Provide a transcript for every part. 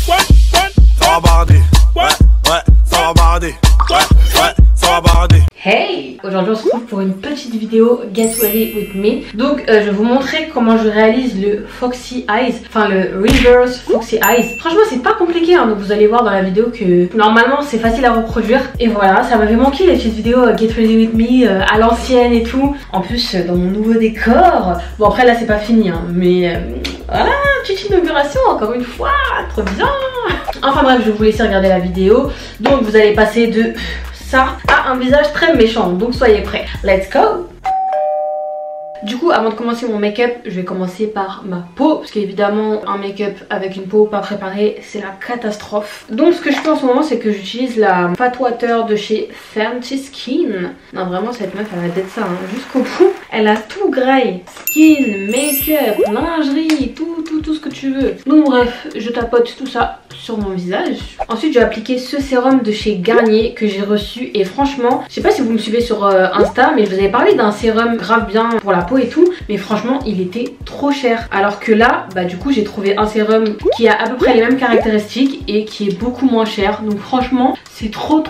Ça va barder. Ouais, ça va barder. Ouais, ça va barder. Hey! Aujourd'hui on se retrouve pour une petite vidéo Get Ready With Me. Donc je vais vous montrer comment je réalise le Foxy Eyes, enfin le Reverse Foxy Eyes. Franchement c'est pas compliqué hein, donc vous allez voir dans la vidéo que normalement c'est facile à reproduire. Et voilà, ça m'avait manqué les petites vidéos Get Ready With Me à l'ancienne et tout. En plus dans mon nouveau décor. Bon après là c'est pas fini hein, mais voilà, petite inauguration encore une fois, trop bien. Enfin bref, je vais vous laisser regarder la vidéo. Donc vous allez passer de ça a un visage très méchant, donc soyez prêts. Let's go! Du coup, avant de commencer mon make-up, je vais commencer par ma peau, parce qu'évidemment un make-up avec une peau pas préparée c'est la catastrophe. Donc ce que je fais en ce moment c'est que j'utilise la Fat Water de chez Fenty Skin. Non vraiment cette meuf elle a d'être ça hein, jusqu'au bout. Elle a tout graille, skin, make-up, lingerie, tout ce que tu veux. Donc bref, je tapote tout ça sur mon visage. Ensuite je vais appliquer ce sérum de chez Garnier que j'ai reçu et franchement, je sais pas si vous me suivez sur Insta mais je vous avais parlé d'un sérum grave bien pour la peau et tout, mais franchement il était trop cher. Alors que là, bah du coup j'ai trouvé un sérum qui a à peu près les mêmes caractéristiques et qui est beaucoup moins cher. Donc franchement c'est trop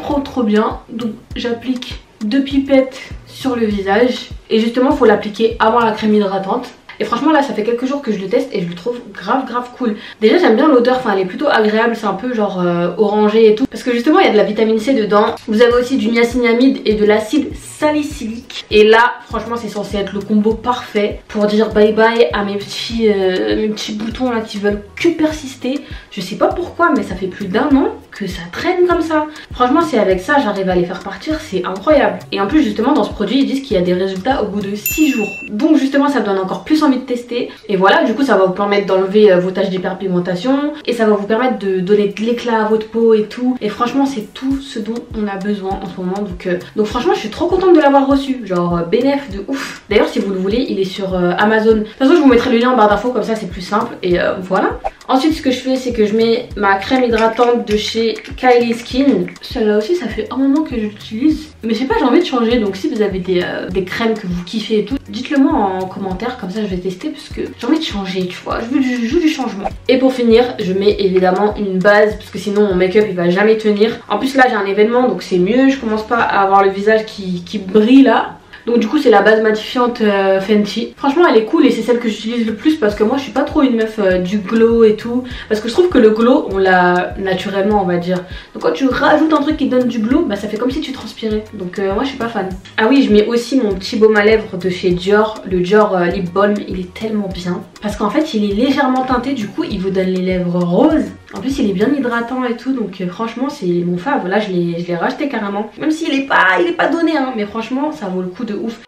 bien. Donc j'applique 2 pipettes sur le visage et justement il faut l'appliquer avant la crème hydratante. Et franchement là ça fait quelques jours que je le teste et je le trouve grave cool. Déjà j'aime bien l'odeur, enfin elle est plutôt agréable, c'est un peu genre orangé et tout. Parce que justement il y a de la vitamine C dedans. Vous avez aussi du niacinamide et de l'acide salicylique. Et là franchement c'est censé être le combo parfait pour dire bye bye à mes petits boutons là qui veulent que persister. Je sais pas pourquoi mais ça fait plus d'1 an que ça traîne comme ça. Franchement si avec ça j'arrive à les faire partir c'est incroyable. Et en plus justement dans ce produit ils disent qu'il y a des résultats au bout de 6 jours. Donc justement ça me donne encore plus envie de tester. Et voilà du coup ça va vous permettre d'enlever vos taches d'hyperpigmentation. Et ça va vous permettre de donner de l'éclat à votre peau et tout. Et franchement c'est tout ce dont on a besoin en ce moment. Donc franchement je suis trop contente de l'avoir reçu. Genre bénéf de ouf. D'ailleurs si vous le voulez il est sur Amazon. De toute façon je vous mettrai le lien en barre d'infos comme ça c'est plus simple. Et voilà. Ensuite ce que je fais c'est que je mets ma crème hydratante de chez Kylie Skin. Celle-là aussi ça fait un moment que j'utilise. Mais je sais pas j'ai envie de changer. Donc si vous avez des crèmes que vous kiffez et tout, dites-le moi en commentaire. Comme ça je vais tester parce que j'ai envie de changer tu vois. Je joue du changement. Et pour finir je mets évidemment une base parce que sinon mon make-up il va jamais tenir. En plus là j'ai un événement donc c'est mieux. Je commence pas à avoir le visage qui brille là. Donc du coup c'est la base matifiante Fenty. Franchement elle est cool et c'est celle que j'utilise le plus parce que moi je suis pas trop une meuf du glow et tout. Parce que je trouve que le glow on l'a naturellement on va dire. Donc quand tu rajoutes un truc qui donne du glow, bah ça fait comme si tu transpirais. Donc moi je suis pas fan. Ah oui je mets aussi mon petit baume à lèvres de chez Dior. Le Dior Lip Balm il est tellement bien. Parce qu'en fait il est légèrement teinté du coup il vous donne les lèvres roses. En plus il est bien hydratant et tout donc franchement c'est mon fave. Là je l'ai racheté carrément. Même s'il est pas donné hein, mais franchement ça vaut le coup de ouf.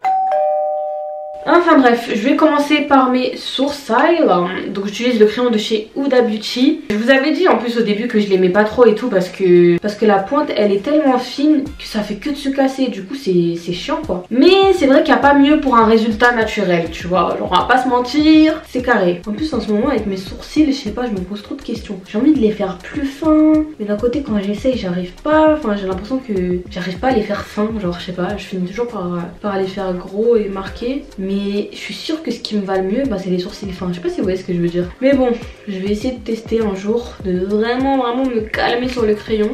Enfin bref, je vais commencer par mes sourcils. Donc j'utilise le crayon de chez Huda Beauty. Je vous avais dit en plus au début que je l'aimais pas trop et tout parce que la pointe elle est tellement fine que ça fait que de se casser. Du coup c'est chiant quoi. Mais c'est vrai qu'il n'y a pas mieux pour un résultat naturel, tu vois. Genre on va pas se mentir, c'est carré. En plus en ce moment avec mes sourcils, je sais pas, je me pose trop de questions. J'ai envie de les faire plus fins. Mais d'un côté quand j'essaye j'arrive pas. Enfin j'ai l'impression que j'arrive pas à les faire fins. Genre je sais pas, je finis toujours par les faire gros et marqués. Mais je suis sûre que ce qui me va le mieux bah, c'est les sourcils fins. Je sais pas si vous voyez ce que je veux dire. Mais bon, je vais essayer de tester un jour, de vraiment me calmer sur le crayon.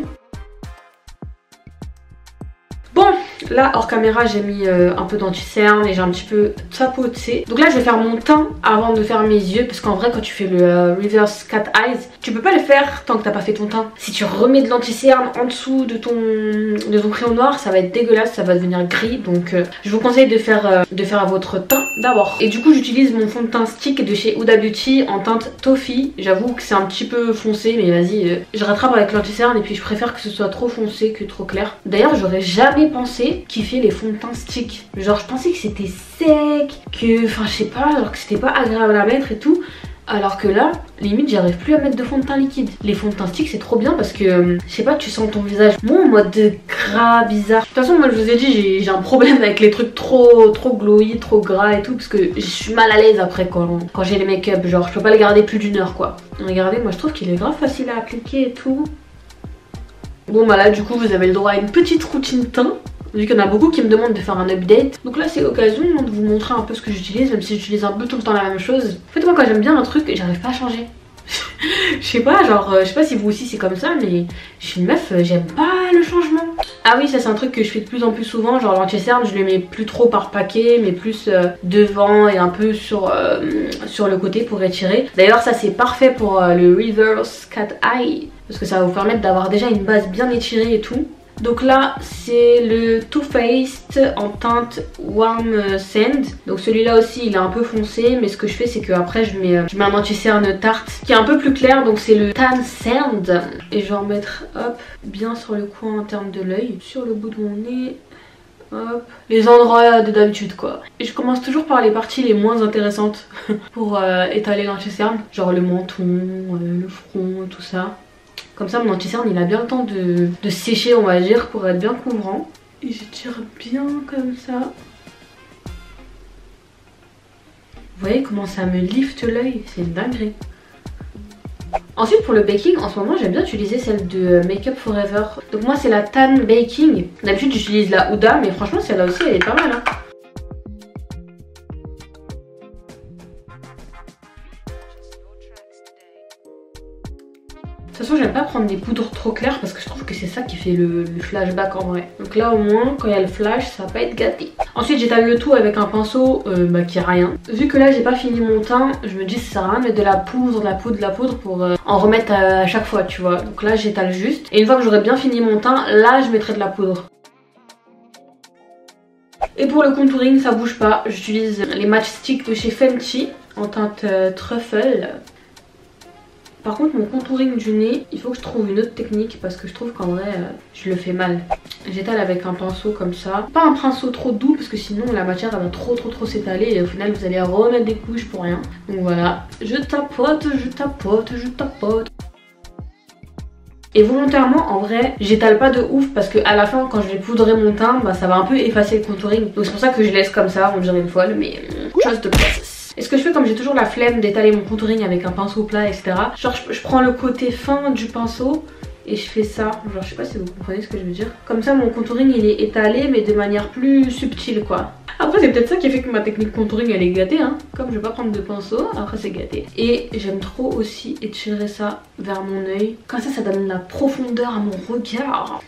Bon, là hors caméra j'ai mis un peu d'anti-cerne et j'ai un petit peu tapoté. Donc là je vais faire mon teint avant de faire mes yeux. Parce qu'en vrai quand tu fais le Reverse Cat Eyes, tu peux pas le faire tant que t'as pas fait ton teint. Si tu remets de l'anti-cerne en dessous de ton crayon noir, ça va être dégueulasse, ça va devenir gris. Donc je vous conseille de faire à votre teint d'abord. Et du coup j'utilise mon fond de teint stick de chez Huda Beauty en teinte Toffee. J'avoue que c'est un petit peu foncé mais vas-y, je rattrape avec l'anti-cerne et puis je préfère que ce soit trop foncé que trop clair. D'ailleurs j'aurais jamais pensé kiffer les fonds de teint stick. Genre je pensais que c'était sec, que enfin je sais pas, genre que c'était pas agréable à mettre et tout. Alors que là, limite j'arrive plus à mettre de fond de teint liquide. Les fonds de teint stick c'est trop bien parce que je sais pas, tu sens ton visage moins en mode gras bizarre. De toute façon moi je vous ai dit j'ai un problème avec les trucs trop glowy, trop gras et tout. Parce que je suis mal à l'aise après quand j'ai les make-up. Genre je peux pas les garder plus d'1 heure quoi. Regardez moi je trouve qu'il est grave facile à appliquer et tout. Bon bah là du coup vous avez le droit à une petite routine teint. Vu qu'il y en a beaucoup qui me demandent de faire un update. Donc là c'est l'occasion de vous montrer un peu ce que j'utilise. Même si j'utilise un peu tout le temps la même chose. En fait moi quand j'aime bien un truc j'arrive pas à changer. Je sais pas, genre, je sais pas si vous aussi c'est comme ça, mais je suis une meuf, j'aime pas le changement. Ah oui, ça c'est un truc que je fais de plus en plus souvent, genre l'anti-cerne, je le mets plus trop par paquet, mais plus devant et un peu sur le côté pour étirer. D'ailleurs ça c'est parfait pour le Reverse Cat Eye, parce que ça va vous permettre d'avoir déjà une base bien étirée et tout. Donc là c'est le Too Faced en teinte Warm Sand. Donc celui-là aussi il est un peu foncé, mais ce que je fais c'est que après je mets un anti-cerne tarte qui est un peu plus clair, donc c'est le Tan Sand. Et je vais en mettre hop bien sur le coin interne de l'œil, sur le bout de mon nez. Hop, les endroits de d'habitude quoi. Et je commence toujours par les parties les moins intéressantes pour étaler l'anti-cerne, genre le menton, le front, tout ça. Comme ça mon anti-cerne il a bien le temps de sécher on va dire pour être bien couvrant. Et j'étire bien comme ça. Vous voyez comment ça me lifte l'œil, c'est une dinguerie. Ensuite pour le baking, en ce moment j'aime bien utiliser celle de Make Up Forever. Donc moi c'est la Tan Baking. D'habitude j'utilise la Huda, mais franchement celle-là aussi elle est pas mal hein. De toute façon j'aime pas prendre des poudres trop claires parce que je trouve que c'est ça qui fait le flashback en vrai. Donc là au moins quand il y a le flash ça va pas être gâté. Ensuite j'étale le tout avec un pinceau qui a rien. Vu que là j'ai pas fini mon teint, je me dis ça sert à rien de mettre de la poudre pour en remettre à chaque fois tu vois. Donc là j'étale juste. Et une fois que j'aurai bien fini mon teint, là je mettrai de la poudre. Et pour le contouring ça bouge pas. J'utilise les matchsticks de chez Fenty en teinte Truffle. Par contre mon contouring du nez, il faut que je trouve une autre technique parce que je trouve qu'en vrai je le fais mal. J'étale avec un pinceau comme ça. Pas un pinceau trop doux parce que sinon la matière elle va trop s'étaler et au final vous allez remettre des couches pour rien. Donc voilà, je tapote. Et volontairement en vrai j'étale pas de ouf parce que à la fin quand je vais poudrer mon teint bah, ça va un peu effacer le contouring. Donc c'est pour ça que je laisse comme ça, on dirait une folle mais chose de process. Et ce que je fais comme j'ai toujours la flemme d'étaler mon contouring avec un pinceau plat etc. Genre je prends le côté fin du pinceau et je fais ça. Genre je sais pas si vous comprenez ce que je veux dire. Comme ça mon contouring il est étalé mais de manière plus subtile quoi. Après c'est peut-être ça qui fait que ma technique contouring elle est gâtée hein. Comme je vais pas prendre de pinceau, après c'est gâté. Et j'aime trop aussi étirer ça vers mon œil. Comme ça donne de la profondeur à mon regard.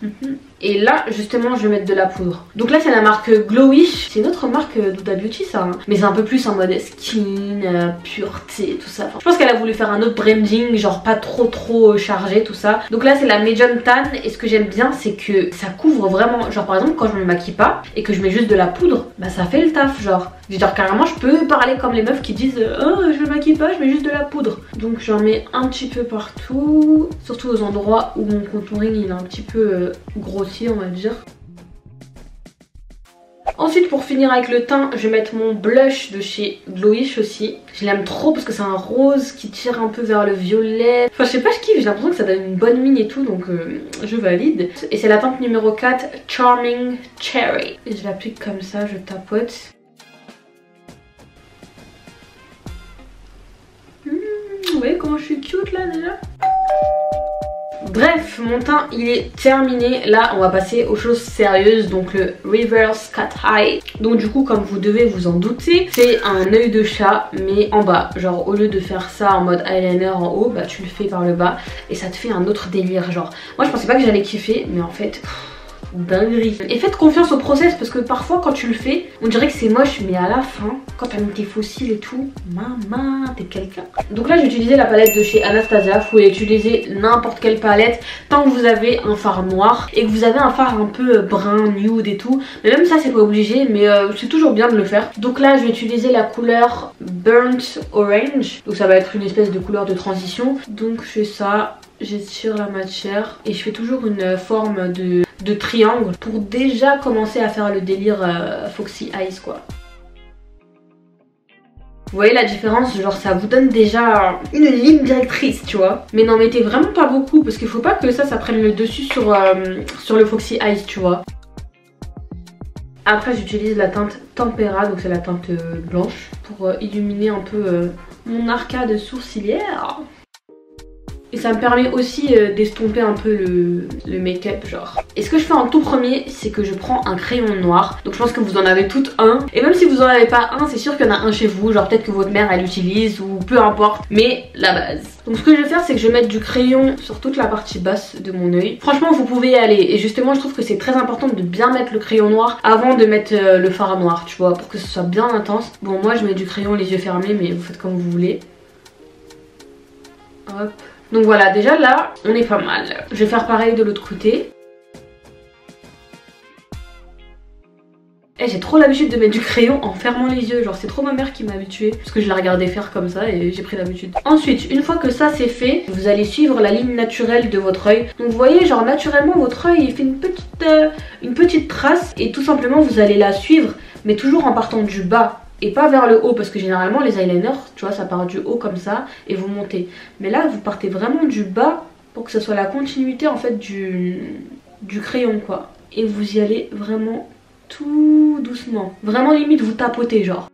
Et là justement je vais mettre de la poudre. Donc là c'est la marque Glowish. C'est une autre marque d'Huda Beauty ça hein. Mais c'est un peu plus en mode skin, pureté tout ça. Enfin, je pense qu'elle a voulu faire un autre branding genre pas trop chargé tout ça. Donc là c'est la Medium Tan. Et ce que j'aime bien c'est que ça couvre vraiment. Genre par exemple quand je me maquille pas et que je mets juste de la poudre, bah ça fait le taf genre. Genre carrément je peux parler comme les meufs qui disent oh je me maquille pas je mets juste de la poudre. Donc j'en mets un petit peu partout. Surtout aux endroits où mon contouring il est un petit peu grossi on va dire. Ensuite pour finir avec le teint je vais mettre mon blush de chez Glowish aussi. Je l'aime trop parce que c'est un rose qui tire un peu vers le violet. Enfin je sais pas je kiffe, j'ai l'impression que ça donne une bonne mine et tout donc je valide. Et c'est la teinte numéro 4 Charming Cherry. Et je l'applique comme ça, je tapote. Vous voyez comment je suis cute là déjà? Bref, mon teint il est terminé. Là on va passer aux choses sérieuses. Donc le Reverse Cat Eye. Donc du coup comme vous devez vous en douter, c'est un œil de chat mais en bas. Genre au lieu de faire ça en mode eyeliner en haut, bah tu le fais par le bas. Et ça te fait un autre délire genre. Moi je pensais pas que j'allais kiffer mais en fait... dinguerie. Et faites confiance au process parce que parfois quand tu le fais on dirait que c'est moche mais à la fin quand t'as mis tes fossiles et tout, maman t'es quelqu'un. Donc là j'ai utilisé la palette de chez Anastasia. Vous pouvez utiliser n'importe quelle palette tant que vous avez un fard noir et que vous avez un fard un peu brun, nude et tout. Mais même ça c'est pas obligé mais c'est toujours bien de le faire. Donc là je vais utiliser la couleur Burnt Orange. Donc ça va être une espèce de couleur de transition. Donc je fais ça, j'étire la matière et je fais toujours une forme de triangle pour déjà commencer à faire le délire Foxy Eyes quoi. Vous voyez la différence, genre ça vous donne déjà une ligne directrice tu vois. Mais n'en mettez vraiment pas beaucoup parce qu'il faut pas que ça prenne le dessus sur le Foxy Eyes tu vois. Après j'utilise la teinte Tempera, donc c'est la teinte blanche pour illuminer un peu mon arcade sourcilière. Et ça me permet aussi d'estomper un peu le make-up genre. Et ce que je fais en tout premier, c'est que je prends un crayon noir. Donc je pense que vous en avez toutes un. Et même si vous en avez pas un, c'est sûr qu'il y en a un chez vous. Genre peut-être que votre mère elle l'utilise ou peu importe. Mais la base. Donc ce que je vais faire, c'est que je vais mettre du crayon sur toute la partie basse de mon œil. Franchement vous pouvez y aller. Et justement je trouve que c'est très important de bien mettre le crayon noir avant de mettre le fard noir, tu vois, pour que ce soit bien intense. Bon moi je mets du crayon les yeux fermés, mais vous faites comme vous voulez. Hop. Donc voilà, déjà là, on est pas mal. Je vais faire pareil de l'autre côté. J'ai trop l'habitude de mettre du crayon en fermant les yeux. Genre c'est trop ma mère qui m'a habituée. Parce que je la regardais faire comme ça et j'ai pris l'habitude. Ensuite, une fois que ça c'est fait, vous allez suivre la ligne naturelle de votre œil. Donc vous voyez, genre naturellement votre œil il fait une petite trace. Et tout simplement vous allez la suivre, mais toujours en partant du bas. Et pas vers le haut, parce que généralement les eyeliners, tu vois, ça part du haut comme ça et vous montez. Mais là vous partez vraiment du bas pour que ce soit la continuité en fait du crayon quoi. Et vous y allez vraiment tout doucement. Vraiment limite vous tapotez genre.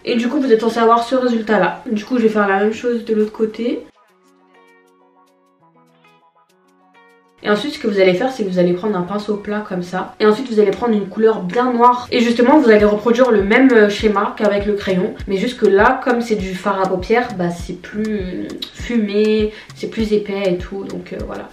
Et du coup vous êtes censé avoir ce résultat là. Du coup je vais faire la même chose de l'autre côté. Et ensuite ce que vous allez faire, c'est que vous allez prendre un pinceau plat comme ça. Et ensuite vous allez prendre une couleur bien noire. Et justement vous allez reproduire le même schéma qu'avec le crayon. Mais juste que là, comme c'est du fard à paupières, bah c'est plus fumé, c'est plus épais et tout. Donc voilà.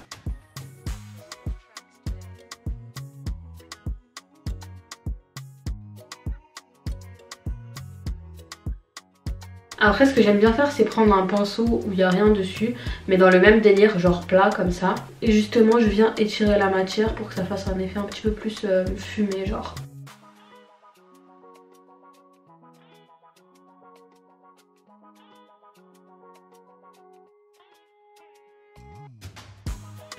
Après ce que j'aime bien faire c'est prendre un pinceau où il n'y a rien dessus, mais dans le même délire, genre plat comme ça. Et justement je viens étirer la matière pour que ça fasse un effet un petit peu plus fumé genre.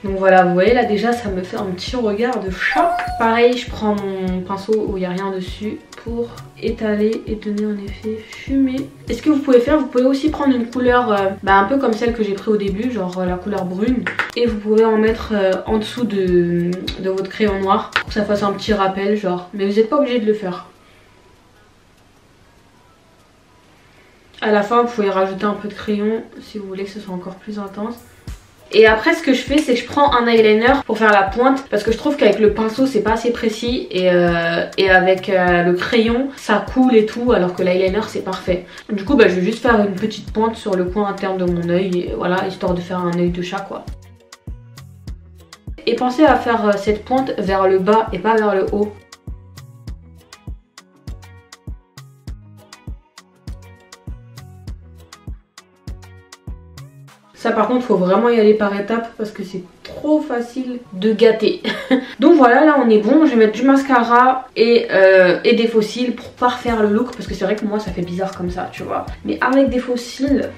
Donc voilà, vous voyez là déjà ça me fait un petit regard de chat. Pareil, je prends mon pinceau où il n'y a rien dessus pour étaler et donner un effet fumé. Et ce que vous pouvez faire, vous pouvez aussi prendre une couleur un peu comme celle que j'ai pris au début, genre la couleur brune. Et vous pouvez en mettre en dessous de votre crayon noir pour que ça fasse un petit rappel genre. Mais vous n'êtes pas obligé de le faire. À la fin, vous pouvez rajouter un peu de crayon si vous voulez que ce soit encore plus intense. Et après ce que je fais c'est que je prends un eyeliner pour faire la pointe, parce que je trouve qu'avec le pinceau c'est pas assez précis et avec le crayon ça coule et tout, alors que l'eyeliner c'est parfait. Du coup je vais juste faire une petite pointe sur le coin interne de mon œil, et voilà, histoire de faire un œil de chat quoi. Et pensez à faire cette pointe vers le bas et pas vers le haut. Ça par contre faut vraiment y aller par étapes parce que c'est trop facile de gâter. Donc voilà, là on est bon. Je vais mettre du mascara et des faux cils pour parfaire le look, parce que c'est vrai que moi ça fait bizarre comme ça tu vois. Mais avec des faux cils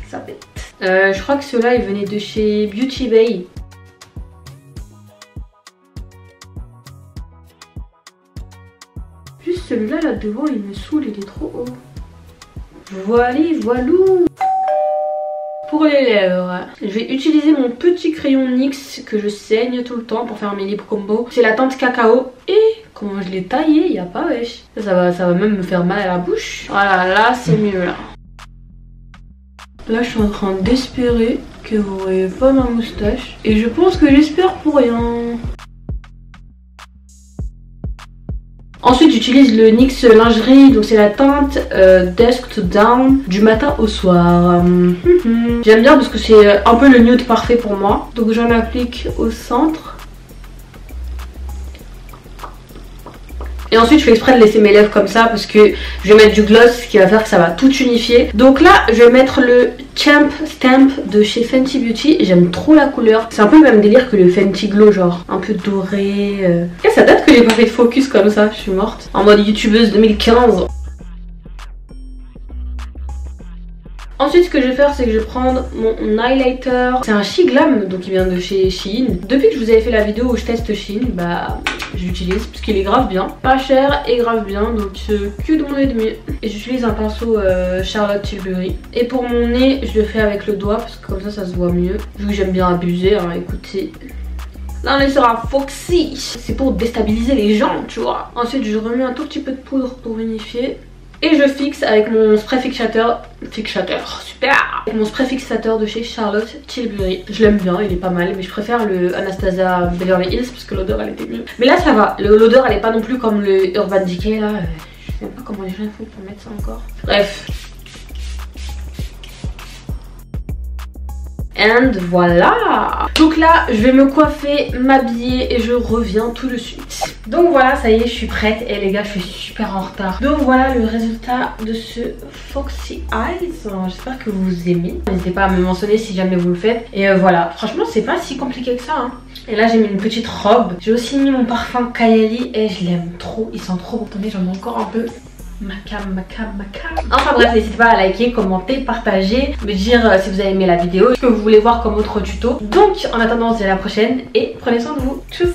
ça pète. Je crois que ceux-là ils venaient de chez Beauty Bay. Juste celui-là là devant il me saoule, il est trop haut. Voilà, voilou. Pour les lèvres, je vais utiliser mon petit crayon NYX que je saigne tout le temps pour faire mes lip combo. C'est la teinte cacao. Et comment je l'ai taillé, il n'y a pas wesh. Ça va même me faire mal à la bouche. Voilà, là c'est mieux là. Là je suis en train d'espérer que vous voyez pas ma moustache. Et je pense que j'espère pour rien. Ensuite j'utilise le NYX lingerie, donc c'est la teinte Dusk to Dawn, du matin au soir. J'aime bien parce que c'est un peu le nude parfait pour moi. Donc j'en applique au centre. Et ensuite je fais exprès de laisser mes lèvres comme ça parce que je vais mettre du gloss qui va faire que ça va tout unifier. Donc là je vais mettre le Champ Stamp de chez Fenty Beauty. J'aime trop la couleur. C'est un peu le même délire que le Fenty Glow, genre un peu doré. Et ça date que j'ai pas fait de focus comme ça, je suis morte. En mode youtubeuse 2015. Ensuite ce que je vais faire c'est que je vais prendre mon highlighter. C'est un She Glam, donc il vient de chez Shein. Depuis que je vous avais fait la vidéo où je teste Shein, j'utilise parce qu'il est grave bien. Pas cher et grave bien, donc que demander de mieux. Et j'utilise un pinceau Charlotte Tilbury. Et pour mon nez je le fais avec le doigt parce que comme ça se voit mieux. Vu que j'aime bien abuser, hein, écoutez. Là on est sur un foxy. C'est pour déstabiliser les gens tu vois. Ensuite je remets un tout petit peu de poudre pour unifier. Et je fixe avec mon spray fixateur, super, avec mon spray fixateur de chez Charlotte Tilbury. Je l'aime bien, il est pas mal, mais je préfère le Anastasia Beverly Hills parce que l'odeur elle était mieux. Mais là ça va, l'odeur elle est pas non plus comme le Urban Decay là. Je sais même pas comment les gens font pour mettre ça encore. Bref. And voilà. Donc là je vais me coiffer, m'habiller et je reviens tout de suite. Donc voilà, ça y est, je suis prête. Et les gars, je suis super en retard. Donc voilà le résultat de ce Foxy Eyes. J'espère que vous aimez. N'hésitez pas à me mentionner si jamais vous le faites. Et voilà, franchement c'est pas si compliqué que ça hein. Et là j'ai mis une petite robe. J'ai aussi mis mon parfum Kylie et je l'aime trop. Il sent trop bon. Attendez, j'en ai encore un peu. Macam. Enfin bref, n'hésitez pas à liker, commenter, partager, me dire si vous avez aimé la vidéo, ce que vous voulez voir comme autre tuto. Donc en attendant, on se dit à la prochaine et prenez soin de vous. Tchuss.